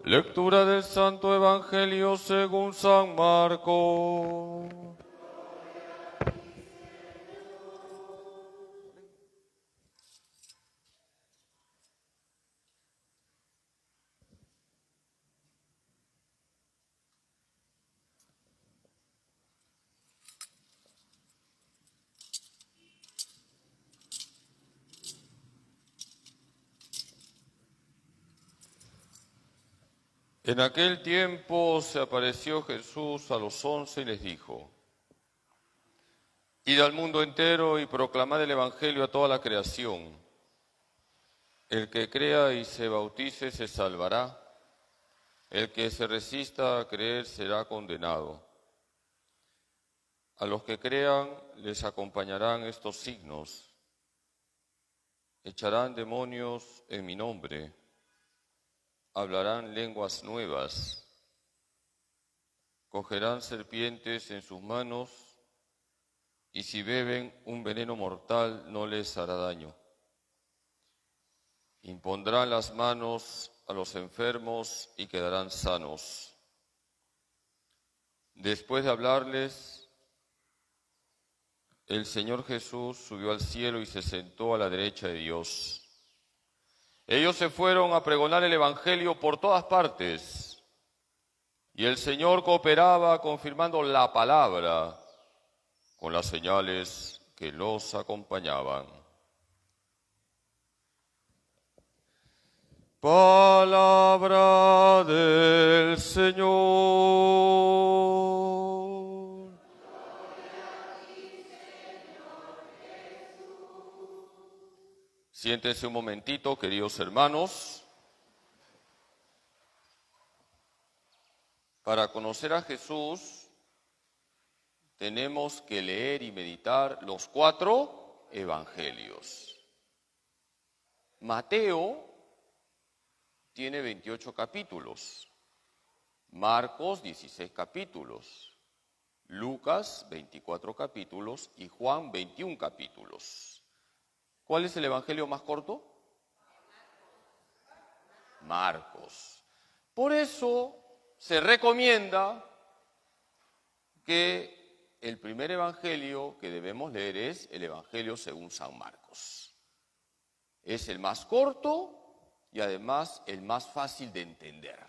Lectura del Santo Evangelio según San Marcos. En aquel tiempo se apareció Jesús a los 11 y les dijo: Id al mundo entero y proclamad el Evangelio a toda la creación. El que crea y se bautice se salvará. El que se resista a creer será condenado. A los que crean les acompañarán estos signos. Echarán demonios en mi nombre. Hablarán lenguas nuevas. Cogerán serpientes en sus manos y si beben un veneno mortal no les hará daño. Impondrán las manos a los enfermos y quedarán sanos. Después de hablarles, el Señor Jesús subió al cielo y se sentó a la derecha de Dios. Ellos se fueron a pregonar el Evangelio por todas partes, y el Señor cooperaba confirmando la palabra con las señales que los acompañaban. Palabra del Señor. Siéntense un momentito, queridos hermanos. Para conocer a Jesús, tenemos que leer y meditar los 4 evangelios. Mateo tiene 28 capítulos, Marcos 16 capítulos, Lucas 24 capítulos y Juan 21 capítulos. ¿Cuál es el evangelio más corto? Marcos. Por eso se recomienda que el primer evangelio que debemos leer es el Evangelio según San Marcos. Es el más corto y además el más fácil de entender.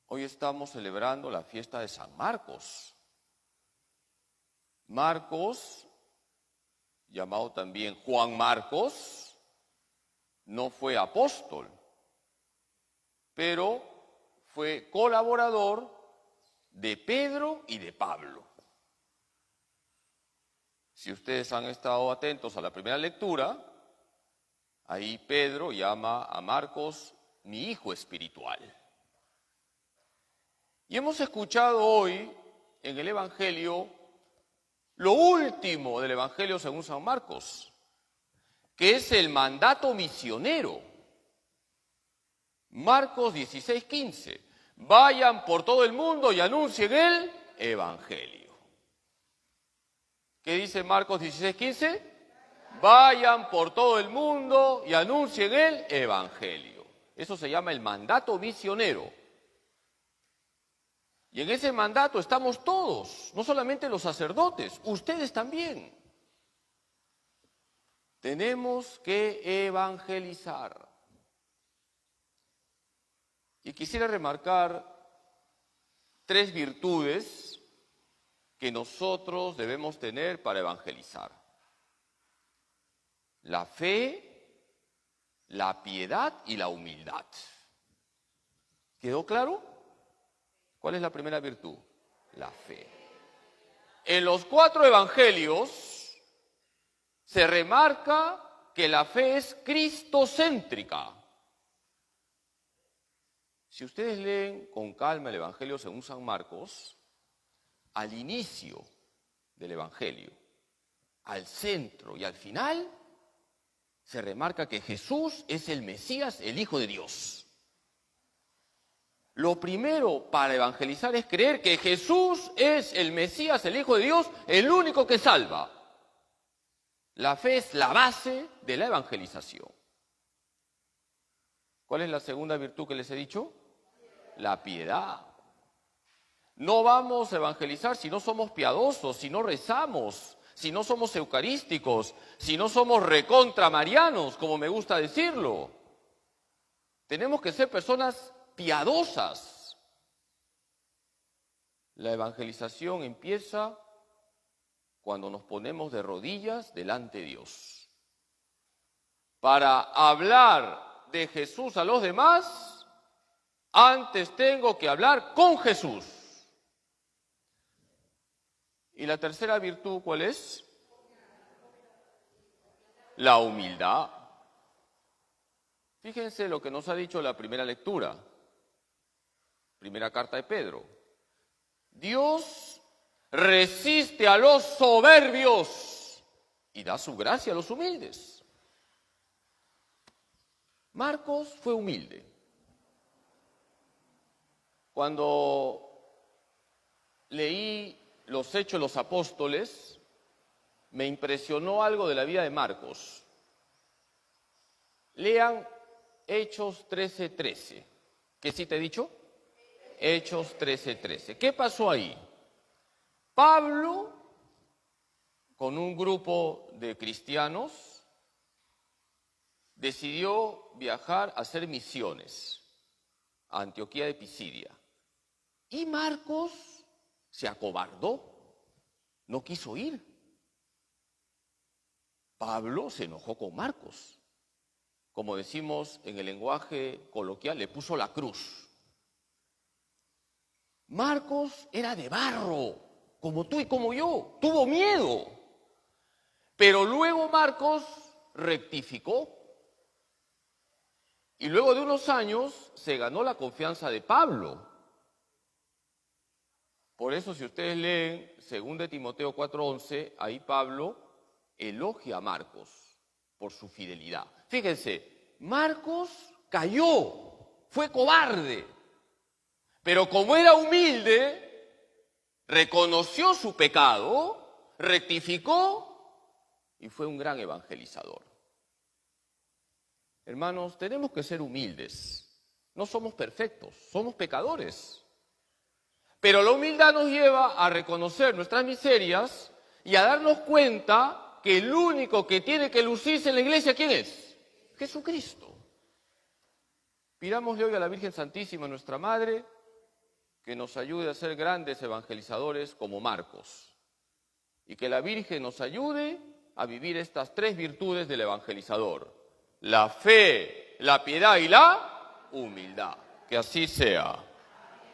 Hoy estamos celebrando la fiesta de San Marcos. Marcos, llamado también Juan Marcos, no fue apóstol, pero fue colaborador de Pedro y de Pablo. Si ustedes han estado atentos a la primera lectura, ahí Pedro llama a Marcos mi hijo espiritual. Y hemos escuchado hoy en el Evangelio lo último del Evangelio según San Marcos, que es el mandato misionero. Marcos 16:15. Vayan por todo el mundo y anuncien el Evangelio. ¿Qué dice Marcos 16:15? Vayan por todo el mundo y anuncien el Evangelio. Eso se llama el mandato misionero. Y en ese mandato estamos todos, no solamente los sacerdotes, ustedes también. Tenemos que evangelizar. Y quisiera remarcar 3 virtudes que nosotros debemos tener para evangelizar: la fe, la piedad y la humildad. ¿Quedó claro? ¿Cuál es la primera virtud? La fe. En los 4 evangelios se remarca que la fe es cristocéntrica. Si ustedes leen con calma el Evangelio según San Marcos, al inicio del Evangelio, al centro y al final, se remarca que Jesús es el Mesías, el Hijo de Dios. Lo primero para evangelizar es creer que Jesús es el Mesías, el Hijo de Dios, el único que salva. La fe es la base de la evangelización. ¿Cuál es la segunda virtud que les he dicho? La piedad. No vamos a evangelizar si no somos piadosos, si no rezamos, si no somos eucarísticos, si no somos recontramarianos, como me gusta decirlo. Tenemos que ser personas piadosas. La evangelización empieza cuando nos ponemos de rodillas delante de Dios. Para hablar de Jesús a los demás, antes tengo que hablar con Jesús. ¿Y la tercera virtud cuál es? La humildad. Fíjense lo que nos ha dicho la primera lectura, primera carta de Pedro. Dios resiste a los soberbios y da su gracia a los humildes. Marcos fue humilde. Cuando leí los Hechos de los Apóstoles, me impresionó algo de la vida de Marcos. Lean Hechos 13:13. ¿Qué sí te he dicho? Hechos 13:13. ¿Qué pasó ahí? Pablo, con un grupo de cristianos, decidió viajar a hacer misiones a Antioquía de Pisidia. Y Marcos se acobardó, no quiso ir. Pablo se enojó con Marcos. Como decimos en el lenguaje coloquial, le puso la cruz. Marcos era de barro, como tú y como yo, tuvo miedo. Pero luego Marcos rectificó. Y luego de unos años se ganó la confianza de Pablo. Por eso, si ustedes leen 2 Timoteo 4:11, ahí Pablo elogia a Marcos por su fidelidad. Fíjense, Marcos cayó, fue cobarde, pero como era humilde, reconoció su pecado, rectificó y fue un gran evangelizador. Hermanos, tenemos que ser humildes. No somos perfectos, somos pecadores. Pero la humildad nos lleva a reconocer nuestras miserias y a darnos cuenta que el único que tiene que lucirse en la iglesia, ¿quién es? Jesucristo. Pidámosle hoy a la Virgen Santísima, nuestra Madre, que nos ayude a ser grandes evangelizadores como Marcos. Y que la Virgen nos ayude a vivir estas tres virtudes del evangelizador: la fe, la piedad y la humildad. Que así sea.